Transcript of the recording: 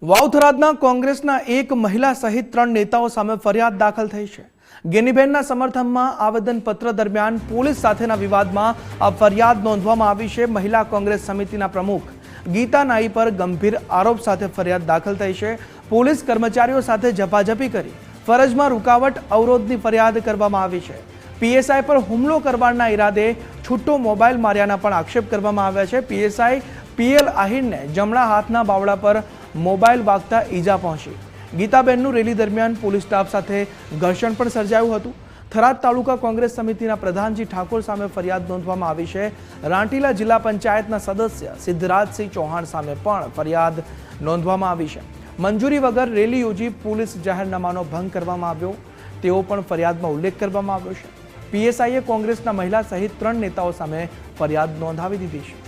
વાવથરાદના કોંગ્રેસના એક મહિલા સહિત 3 નેતાઓ સામે ફરિયાદ દાખલ થઈ છે। ગેનીબેનના સમર્થનમાં આવેદનપત્ર દરમિયાન પોલીસ સાથેના વિવાદમાં આ ફરિયાદ નોંધવામાં આવી છે। મહિલા કોંગ્રેસ સમિતિના પ્રમુખ ગીતા નાઈ પર ગંભીર આરોપ સાથે ફરિયાદ દાખલ થઈ છે। પોલીસ કર્મચારીઓ સાથે ઝપાઝપી કરી ફરજમાં રૂકાવટ અવરોધની ફરિયાદ કરવામાં આવી છે। પીએસઆઈ પર હુમલો કરવાના ઈરાદે છૂટો મોબાઈલ માર્યાના પણ આક્ષેપ કરવામાં આવ્યા છે। પીએસઆઈ પીએલ આહિરને જમણા હાથના બાવડા પર મોબાઈલ વાગતા ઈજા પહોંચી। ગીતાબેનનું રેલી દરમિયાન પોલીસ સ્ટાફ સાથે ઘર્ષણ પણ સર્જાયું હતું। થરાદ તાલુકા કોંગ્રેસ સમિતિના પ્રધાનજી ઠાકોર સામે ફરિયાદ નોંધવામાં આવી છે। રાંટીલા જિલ્લા પંચાયતના સદસ્ય સિદ્ધરાજસિંહ ચૌહાણ સામે પણ ફરિયાદ નોંધવામાં આવી છે। મંજૂરી વગર રેલી યોજી પોલીસ જાહેરનામાનો ભંગ કરવામાં આવ્યો તેવો પણ ફરિયાદમાં ઉલ્લેખ કરવામાં આવ્યો છે। પીએસઆઈએ કોંગ્રેસના મહિલા સહિત 3 નેતાઓ સામે ફરિયાદ નોંધાવી દીધી છે।